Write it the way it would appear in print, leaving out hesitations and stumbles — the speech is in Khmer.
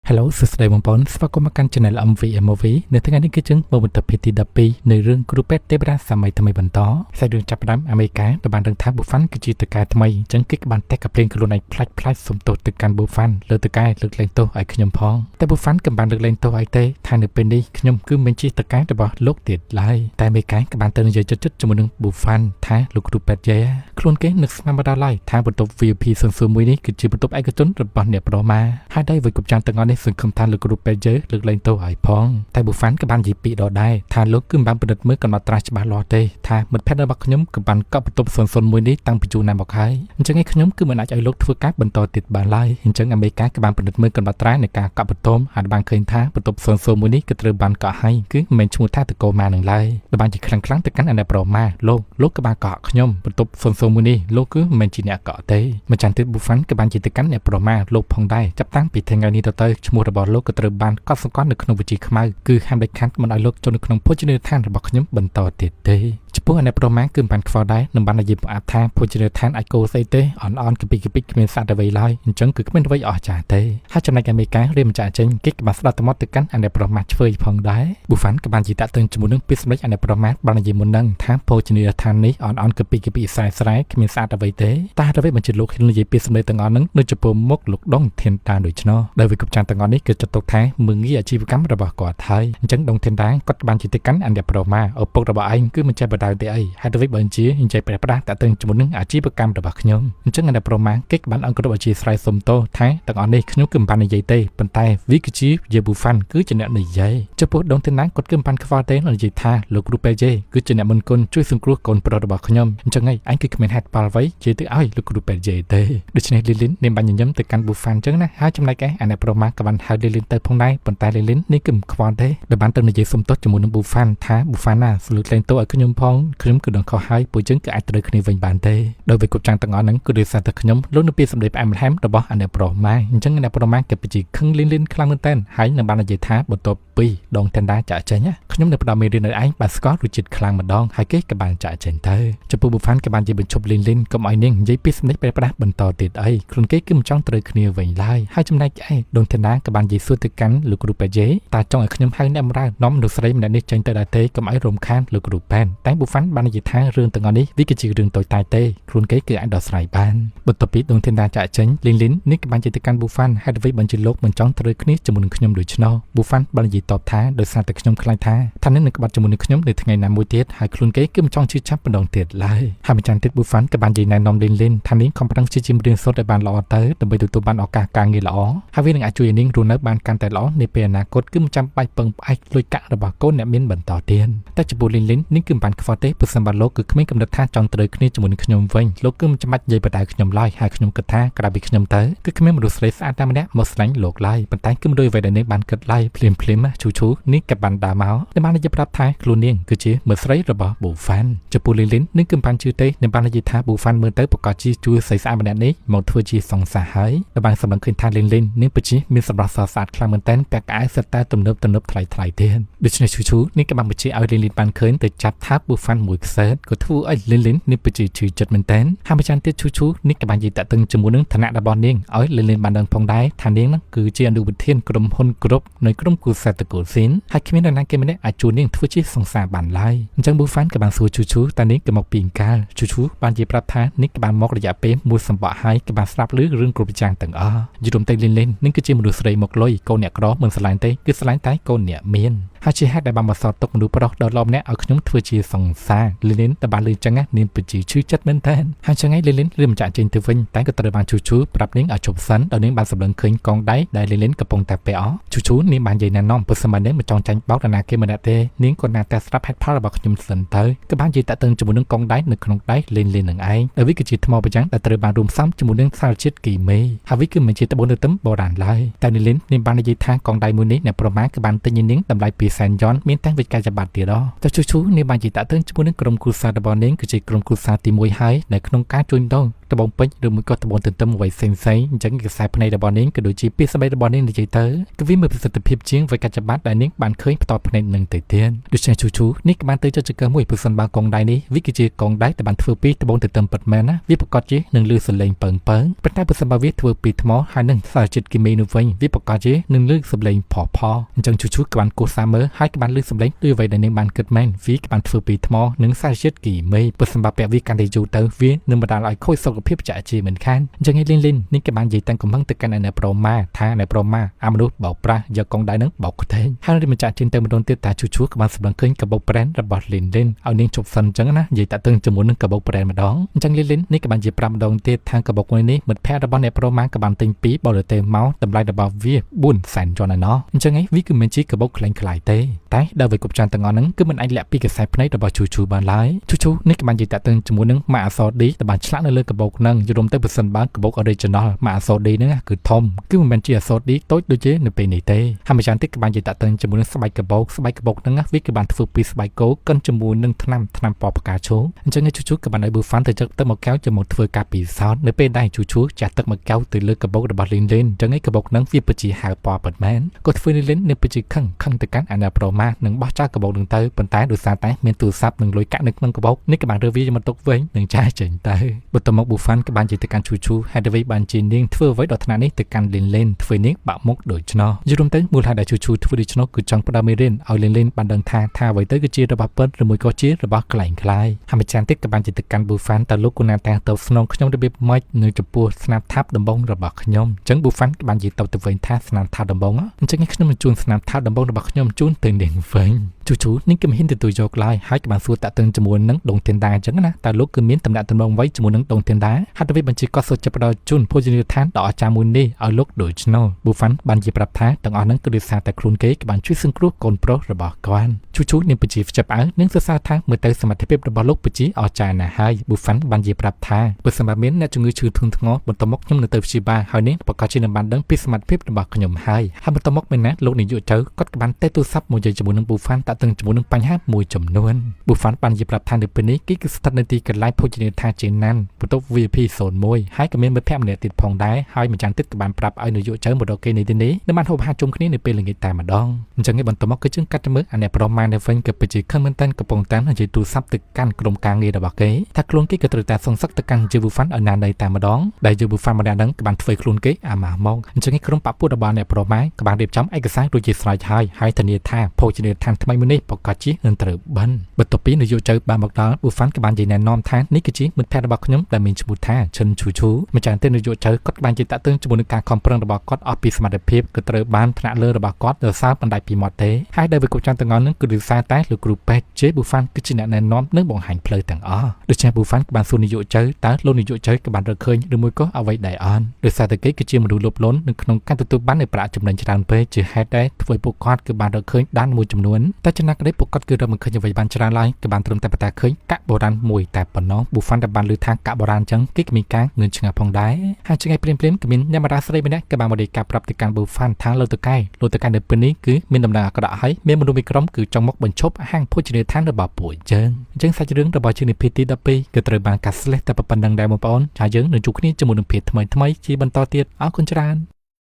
Hello សួស្តីបងប្អូនស្វាគមន៍មកកាន់ Channel MVMOV នៅថ្ងៃនេះគឺជាមើលបន្តភាពទី12នៃរឿងគ្រូពេទ្យទេវតាសម័យថ្មីបន្តសាច់រឿងចាប់ផ្ដើមអាមេរិកក៏បានដឹងថា Buffan គឺជាតកែថ្មីអញ្ចឹងគេក៏បានតែកភ្លេងខ្លួនឯងផ្លាច់សុំទោសទៅកាន់ Buffan លើតកែលើកលែងទោសឲ្យខ្ញុំផងតែ Buffan ក៏បានលើកលែងទោសឲ្យទេថានៅពេលនេះខ្ញុំគឺមិនជាតកែរបស់លោកទៀតឡើយតែអាមេរិកក៏បានទៅនិយាយជិតជាមួយនឹង Buffan ថាលោកគ្រូពេទ្យយាខ្លួនគេនឹកស្មានមកដល់ឡើយថាបន្ទប់ VIP 001នេះគឺជាបន្ទប់ឯកជនរបស់អ្នកប្រមាហើយដោយវិកុបចាំទាំងអស់នេះសង្ឃឹមថាលោកគ្រូពេទ្យលើកលែងទោសឲ្យផងតែ Buffan ក៏បាននិយាយពីដដែលថាលោកគឺមិនបានពិនិត្យមើលកំណត់ត្រាស់ច្បាស់លាស់ទេថាមិត្តភក្តិរបស់ខ្ញុំក៏បានកក់បន្ទប់001នេះតាំងពីយូរណាស់មកហើយអញ្ចឹងឯងខ្ញុំគឺមិនអាចឲ្យលោកធ្វើការបន្តទៀតបានឡើយអញ្ចឹងអាមេរិកក៏បានពិនិត្យមើលកំណត់ត្រានៃការកក់បន្ទប់ហើយបានឃើញថាបន្ទប់001នេះក៏ត្រូវបានកក់ឲ្យគឺមិនមែនឈ្មោះថាតកោម៉ានឹងឡើយដែលបានជាខ្លាំងទៅកាន់អាអ្នកប្រមាលោកក៏បានកក់ខ្ញុំបន្ទប់001នេះលោកគឺមិនមែនជាអ្នកកក់ទេម្ចាស់ទៀត Buffan ក៏បានជាទៅកាន់អ្នកប្រមាលោកផងដែរចាប់តាំងពីថ្ងៃនេះទៅឈ្មោះរបស់លោកក៏ត្រូវបានកត់សម្គាល់នៅក្នុងវិជាខ្មៅគឺហាមដាច់ខាត់មិនឲ្យលោកចូលនៅក្នុងភោជនីយដ្ឋានរបស់ខ្ញុំបន្តទៀតទេចំពោះអាអ្នកប្រមាគឺមិនបានខ្វល់ដែរនឹងបាននិយាយប្រាប់ថាភោជនីយដ្ឋានអាចគោស្អីទេអនគពីគ្មានសត្វអ្វីឡើយអញ្ចឹងគឺគ្មានអ្វីអស្ចារ្យទេហើយចំណែកអាមេរិករៀបម្ចាស់ចេញគេក៏បានស្ដាប់ទៅមកទៅកាន់អាអ្នកប្រមាឆ្វេងផងដែរ Buffan ក៏បានជាតាក់ទងជាមួយនឹងពីសម្លេចអាអ្នកប្រមាបាននិយាយមុននឹងថាភោជនីយដ្ឋាននេះអនគពីស្រែគ្មានសត្វអ្វីទេតែអ្វីបញ្ជាលោកហ៊ិននិយាយពីសម្លេចទាំងអស់ហ្នឹងនៅចំពោះមុខលោកដងធានតាដូច្នោះដោយវិកុបចាំទាំងអស់នេះគឺចាត់ទុកថាមើងងាយអាជីវកម្មរបស់គាត់ហើយអញ្ចឹងដងធានតាគាត់បានជាទៅកាន់អាអ្នកប្រមាឪពុករបស់ឯងគឺមិនចេះបដៅទេអីហើយទៅវិញបើជាអញ្ចឹងប្រះតាក់ទងជាមួយនឹងអាជីវកម្មរបស់ខ្ញុំអញ្ចឹងអាអ្នកប្រមាគេក៏បានអង្គរអធិស្ឋានសុំទោសថាទាំងអស់នេះខ្ញុំគឺមិនបាននិយាយទេប៉ុន្តែវាគឺជាយេ Buffan គឺជាអ្នកនិយាយចំពោះដងធានតាគាត់គឺមិនបានខ្វល់ទេនិយាយថាលោកគ្រូពេទ្យគឺជាអ្នកមុនគុណជួយសង្គ្រោះកូនប្រុសរបស់ខ្ញុំអញ្ចឹងឯងគឺគ្មានហេតុផលអ្វីនិយាយទៅឲ្យលោកគ្រូពេទ្យទេដូច្នេះលីលីននាងបានញញឹមទៅកាន់ Buffan អញ្ចឹងណាហើយចំណែកឯអាអ្នកប្រមាក៏បានហៅលីលីនទៅផងដែរប៉ុន្តែលីលីននេះគឺមិនខ្វល់ទេដែលបានទៅនិយាយសុំទោសជាមួយនឹង Buffan ថា Buffan ណាសលួចលែងទោសឲ្យខ្ញុំផងខ្ញុំគឺនឹងខុសហើយពួកយើងគឺអាចត្រូវគ្នាវិញបានទេដោយវិកុបចាំងទាំងអស់ហ្នឹងគឺដោយសារតែខ្ញុំលោកនៅពីសម្ដីផ្អែមល្ហែមរបស់អាអ្នកប្រមាអញ្ចឹងអាអ្នកប្រមាក៏ពិតជាខឹងលីនខ្លាំងមែនតើហើយនឹងបាននិយាយថាបន្ទាប់ពីដងតាន់ដាចាក់ចេញខ្ញុំនៅផ្ដោតមេរៀននៅឯងបានស្គាល់រសជាតិខ្លាំងម្ដងហើយគេក៏បានចាក់ចេញទៅចំពោះ Buffan ក៏បានជាបញ្ឈប់លីនកុំឲ្យនាងនិយាយពីសម្ដីប្រែផ្ដាស់បន្តទៀតអីខ្លួនគេគឺមិនចង់ត្រូវគ្នាវិញឡើយហើយចំណែកឯដងតាន់ដាក៏បាននិយាយសួរទៅកាន់លោកគ្រូពេទ្យតាចង់ឲ្យខ្ញុំហៅអ្នកបម្រើនាំមនុស្សស្រីម្នាក់នេះចេញទៅដែរទេកុំឲ្យរំខានលោកគ្រូពេទ្យតែ Buffan បាននិយាយថារឿងទាំងអស់នេះវាគឺជារឿងតូចតាចទេខ្លួនគេគឺអាចដោះស្រាយបានបន្ទាប់ពីដងតាន់ដាចាក់ចេញលីននេះក៏បានជាទៅកាន់ Buffan ហេតុអ្វីបានជាលោកមិនចង់ត្រូវគ្នាជាមួយនឹងខ្ញុំដូច្នោះ Buffan បាននិយាយតបថាដោយសារតែខ្ញុំខ្លាចថានឹងនឹងក្បត់ជាមួយនឹងខ្ញុំនៅថ្ងៃណាមួយទៀតហើយខ្លួនគេគឺមិនចង់ជឿចាប់ម្ដងទៀតឡើយហើយម្ចាស់ទៀត Buffan ក៏បាននិយាយណែនាំលីនថានាងខំប្រឹងជាជំរៀនសូត្រឲ្យបានល្អទៅដើម្បីទទួលបានឱកាសការងារល្អហើយវានឹងអាចជួយឲ្យនាងរស់នៅបានកាន់តែល្អនាពេលអនាគតគឺមិនចាំបាច់ពឹងផ្អែកលុយកាក់របស់កូនអ្នកមានបន្តទៀតតែចំពោះលីននេះគឺមិនបានខ្វល់ទេព្រោះសម្បត្តិលោកគឺគ្មានកំណត់ថាចង់ត្រូវគ្នាជាមួយនឹងខ្ញុំវិញលោកគឺមិនចាំបាច់និយាយបដៅខ្ញុំឡើយហើយខ្ញុំគិតថាក្រៅពីខ្ញុំទៅគឺគ្មានមនុស្សស្រីស្អាតតែម្នាក់មកស្លាញ់លោកឡើយប៉ុន្តែគឺមិនដូចអ្វីដែលនាងបានគិតឡើយភ្លាមឈូនេះក៏បានដើរមកដែលបាននិយាយប្រាប់ថាខ្លួននាងគឺជាមើលស្រីរបស់ Buffan ចំពោះលីននឹងគឺមិនបានជឿទេនឹងបាននិយាយថា Buffan មើលទៅប្រកាសជាជួយស្រីស្អាតម្នាក់នេះមកធ្វើជាសង្សារហើយដែលបានសម្លឹងឃើញថាលីននឹងពិតជាមានសម្រស់ស្រស់ស្អាតខ្លាំងមែនទែនពាក់កៅអៅសិតតែទំនើបថ្លៃទៀតដូច្នេះឈូនេះក៏បានបញ្ជាឲ្យលីនបានឃើញទៅចាប់ថា Buffan មួយខ្សែក៏ធ្វើឲ្យលីននេះពិតជាឈឺចិត្តមែនទែនហើយម្ចាស់ទៀតឈូនេះក៏បាននិយាយតាក់ទងជាមួយនឹងឋានៈរបស់នាងឲ្យលីនបានដឹងផងដែរថានាងនោះគឺជាអនុវិធានក្រុមហ៊ុនគ្រប់នៅក្រុមគូសេតកូស៊ីនហើយគ្មាននរណាគេម្នាក់អាចជួយនាងធ្វើជាសង្សារបានឡើយអញ្ចឹង Buffan ក៏បានសួរឈូតែនាងក៏មកពីកាលឈូបាននិយាយប្រាប់ថានាងក៏បានមករយៈពេលមួយសម្បកហើយក៏បានស្ដាប់ឮរឿងគ្រប់យ៉ាងទាំងអស់យល់ទៅលីននឹងគឺជាមនុស្សស្រីមកលុយកូនអ្នកក្រមិនស្រឡាញ់ទេគឺស្រឡាញ់តែកូនអ្នកមានហើយជាហេតុដែលបានបន្សល់ទុកមនុស្សប្រុសដ៏ល្អម្នាក់ឲ្យខ្ញុំធ្វើជាសង្សារលីនតែបានលឺចឹងនាងពិតជាឈឺចិត្តមែនតើហើយចឹងឯងលីនរៀបម្ចាស់ចេញទៅវិញតែក៏ត្រូវបានឈូប្រាប់នាងឲ្យជប់សិនដោយនាងបានសម្លឹងឃើញកងដៃដែលលីនកំពុងតែពាក់ឈូនាងបាននិយាយណែនាំព្រោះសម័យនេះមិនចង់ចាញ់បោកដល់ណាគេម្នាក់ទេនាងក៏ណាតែស្ដាប់ហេតុផលរបស់ខ្ញុំសិនទៅក៏បាននិយាយតាក់ទងជាមួយនឹងកងដៃនៅក្នុងដៃលីននឹងឯងដែលវាគឺជាថ្មប្រចាំដែលត្រូវបានរួមផ្សំជាមួយនឹងសារជាតិគីមីហើយវាគឺមិនជាត្បូងនៅទឹមបុរាណឡើយតែលីននាងបាននិយាយថាកងដៃមួយនេះអ្នកប្រមាក៏បានទិញនាងតម្លៃ200,000 មានតែវិកាយប័ត្រទៀតតែឈូនាងបាននិយាយតាក់ទងជាមួយនឹងក្រុមគ្រួសាររបស់នាងគឺជាក្រុមគ្រួសារទី1ហើយនៅក្នុងការជួញដូរ ត្បូងពេជ្រឬមួយក៏ត្បូងទន្ទឹមអ្វីផ្សេងៗអញ្ចឹងខ្សែភ្នែករបស់នាងក៏ដូចជាពាក្យសម្ដីរបស់នាងនិយាយទៅគឺវាមានប្រសិទ្ធភាពជាងអ្វីកាច់ច្បាត់ដែលនាងបានឃើញផ្ទាល់ភ្នែកនឹងទៅទៀតដូច្នេះជូនេះក៏បានទៅចកមួយប្រសិនបើកងដៃនេះវាគឺជាកងដៃដែលបានធ្វើពីត្បូងទន្ទឹមពិតមែនណាវាប្រកាសជានឹងលឺសលេងពើងប៉ុន្តែប្រសិនបើវាធ្វើពីថ្មហើយនឹងសារជាតិគីមីនោះវិញវាប្រកាសជានឹងលឺសលេងផអញ្ចឹងជូក៏បានគោះសាមើហើយក៏បានលឺសលេងដោយអ្វីដែលនាងបានគិតមែនវាក៏បានធ្វើពីថ្មនិងសារជាតិគីមីប្រសិនបើពាក់វាកាន់តែយូរទៅវានឹងបណ្ដាលឲ្យខូចសុខភាពចាក់ជាមិនខានអញ្ចឹងឯលីននេះក៏បាននិយាយតាំងកំហឹងទៅកាន់អ្នកប្រមាថាអ្នកប្រមាអាមនុស្សបោកប្រាស់យកកងដៃនឹងបោកខ្ទេងហើយនឹងចាក់ជាទៅម្ដងទៀតតាជូក៏បានសម្លឹងឃើញកាបូបប្រេនរបស់លីនឲ្យនាងជប់សិនអញ្ចឹងណានិយាយតាក់ទងជាមួយនឹងកាបូបប្រេនម្ដងអញ្ចឹងលីននេះក៏បានជាប្រាប់ម្ដងទៀតថាកាបូបមួយនេះមិត្តភ័ក្តិរបស់អ្នកប្រមាក៏បានទិញពីបរទេសមកតម្លៃរបស់វា400,000 ជាន់ឯណោះអញ្ចឹងឯងវាគឺមិនជាកាបូបខ្លាំងខ្លាយទេតែដល់វាគ្រប់ចាន់ទាំងអស់ហ្នឹងគឺមិនអាចលាក់ពីកសែភ្នែករបស់ជូបានឡើយជូនេះក៏បាននិយាយតាក់ទងជាមួយនឹងម៉ាកអក្សរ D ដែលបានឆ្លាក់នៅលើកាបូបហ្នឹងយល់ទៅប្រសិនបើកាបូប original ម៉ាកអក្សរ D ហ្នឹងគឺធំគឺមិនមែនជាអក្សរ D តូចដូចជានៅពេលនេះទេហើយម្យ៉ាងទៀតក៏បាននិយាយតាក់ទងជាមួយនឹងស្បែកកាបូបហ្នឹងវាគឺបានធ្វើពីស្បែកគោកិនជាមួយនឹងថ្នាំពណ៌ផ្កាឈូកអញ្ចឹងជូក៏បានឲ្យប៊ូហ្វាន់ទៅទឹកមកកៅជាមួយធ្វើការពិសោធន៍នៅពេលដែលជូចាក់ទឹកមកកៅទៅលើកាបូបរបស់លីនអញ្ចឹងឯកាបូបហ្នឹងវាពិតជាហៅពណ៌ពិតមែនក៏ធ្វើលីននេះពិតជាខឹងទៅកាន់អាណាប្រមានឹងបោះចោលកាបូបនឹងទៅប៉ុន្តែដោយសារតែមានទូរស័ព្ទនិងលុយកាក់នៅក្នុងកាបូបនេះក៏បានរើវាមកទុកវិញនឹងចាស់ចេញទៅបន្ទាប់មកប៊ូហ្វាន់ក៏បាននិយាយទៅកាន់ជូហេតុអ្វីបានជានាងធ្វើអ្វីដល់ថ្នាក់នេះទៅកាន់លីនធ្វើនាងបាក់មុខដូច្នោះយល់ទៅមូលហេតុដែលជូធ្វើដូច្នោះគឺចង់ផ្ដល់មេរៀនឲ្យលីនបានដឹងថាអ្វីទៅគឺជារបស់ពិតឬមួយក៏ជារបស់ក្លែងក្លាយហើយម្ចាស់ទៀតក៏បាននិយាយទៅកាន់ប៊ូហ្វាន់តើលោកគូណាតាទៅស្នងខ្ញុំរបៀបម៉េចនៅចំពោះស្នាមថាបដំបងរបស់ខ្ញុំអញ្ចឹងប៊ូហ្វាន់ក៏បាននិយាយទៅវិញថាស្នាមថាបដំបងអញ្ចឹងខ្ញុំនឹងជូនស្នាមថាបដំបងរបស់ខ្ញុំជូនទៅនាងវិញជូនេះក៏មិនហ៊ានទទួលយកឡើយហើយក៏បានសួរតាក់ទងជាមួយនឹងដងទៀនដាអញ្ចឹងណាតើលោកគឺមានតំណែងវៃជាមួយនឹងដងទៀនដាហេតុអ្វីបញ្ជាក៏សុខចិត្តផ្ដល់ជូនភោជនីយដ្ឋានដ៏អស្ចារ្យមួយនេះឲ្យលោកដូច្នោះប៊ូហ្វាន់បាននិយាយប្រាប់ថាទាំងអស់ហ្នឹងគឺដោយសារតែខ្លួនគេក៏បានជួយសង្គ្រោះកូនប្រុសរបស់គាត់ជូនាងពិតជាចាប់អើនិងសរសើរថាមើលទៅសមត្ថភាពរបស់លោកពិតជាអស្ចារ្យណាស់ហើយប៊ូហ្វាន់បាននិយាយប្រាប់ថាបើសិនបើមានអ្នកជំងឺឈឺធ្ងន់ធ្ងរបន្ទាប់មកខ្ញុំនឹងទៅព្យាបាលហើយនេះប្រកាសជានឹងបានដឹងពីសមត្ថភាពរបស់ខ្ញុំហើយបន្ទាប់មកមែនណាលោកនាយកចៅគាត់ក៏បានតែទូរស័ព្ទមកនិយាយជាមួយនឹងប៊ូហ្វាន់តាក់ទងជាមួយនឹងបញ្ហាមួយចំនួនប៊ូហ្វាន់បាននិយាយប្រាប់ថានៅពេលនេះគឺស្ថិតនៅទីកន្លែងភោជនីយដ្ឋានជាណានបន្ទប់ VIP 01ហើយក៏មានមិត្តភក្តិម្នាក់ទៀតផងដែរហើយម្យ៉ាងទៀតក៏បានប្រាប់ឲ្យនាយកចៅមកដល់គេនៅទីនេះនឹងបានហូបអាហារជុំគ្នានៅពេលល្ងាចតែម្ដងអញ្ចឹងឯបន្ទាប់មកគឺយើងកាត់ទៅមើលអាអ្នកប្រមាណនៅវិញក៏ពិតជាខឹងមែនតើកំពុងតាមនិយាយទូរស័ព្ទទៅកាន់ក្រុមការងាររបស់គេថាខ្លួនគេក៏ត្រូវតែសងសឹកទៅកាន់ជើប៊ូហ្វាន់ឲ្យណានតែម្ដងដែលជើប៊ូហ្វាន់ម្នាក់ហ្នឹងក៏បានធ្វើខ្លួនគេអាម៉ាស់មកអញ្ចឹងឯក្រុមបពុតរបស់អ្នកប្រមាណក៏បានរៀបចំឯកសារដូចជាស្រេចហើយធានាថាភោជនីយដ្ឋានថ្មីមួយនេះប្រកាសជានឹងត្រូវបិណ្ឌបន្ទាប់ពីនាយកចៅបានមកដល់ប៊ូហ្វាន់ក៏បាននិយាយណែនាំថានេះគឺជាមិត្តភក្តិរបស់ខ្ញុំដែលមានឈ្មោះថាឈិនឈូម្ចាស់ទេនាយកចៅគាត់បាននិយាយតាក់ទងជាមួយនឹងការខំប្រឹងរបស់គាត់អស់ពីសមត្ថភាពក៏ត្រូវបានថ្នាក់លើរបស់គាត់ដោយសារបណ្ដាច់ពីមាត់ទេហើយដែលវាគ្រប់ចាំទាំងអស់នឹងគឺដោយសារតែលោកគ្រូពេទ្យជេប៊ូហ្វាន់គឺជាអ្នកណែនាំនិងបង្ហាញផ្លូវទាំងអស់ដូច្នេះប៊ូហ្វាន់ក៏បានសួរនាយកចៅតើលោកនាយកចៅក៏បានរកឃើញឬមួយក៏អ្វីដែរអត់ដោយសារតែគេគឺជាមនុស្សលោភលន់នៅក្នុងការទទួលបាននូវប្រាក់ចំណេញច្រើនពេកជាហេតុដែលធ្វើឲ្យពួកគាត់គឺបានរកឃើញដានមួយចំនួនតែចំណាក់ក្តីពួកគាត់គឺរកមិនឃើញអ្វីបានច្រើនឡើយក៏បានត្រឹមតែប៉ុន្តែឃើញកាក់បុរាណមួយតែប៉ុណ្ណោះប៊ូហ្វាន់តែបានលើថាកាក់បុរាណអញ្ចឹងគេក៏មានការងឿនឆ្ងាយផងដែរហើយចង្អៃព្រាមក៏មានអ្នកមាតាស្រីម្នាក់ក៏បានមករាយការណ៍ប្រាប់ទៅកាន់ប៊ូហ្វាន់ថាលោកតកែនៅពេលនេះគឺមានដំណើរអាក្រក់ហើយមានមនុស្សមួយក្រុមគឺចង់មកបញ្ឈប់ហាងភោជនីយដ្ឋានរបស់ពួកយើងអញ្ចឹងសាច់រឿងរបស់ជានិភេទទី12គឺត្រូវបានកាត់ស្លេះតែប៉ុណ្្នឹងដែរបងប្អូនចាយើងនឹងជួបគ្នាជាមួយនឹងភាគថ្មីជាបន្តទៀតអរគុណច្រើន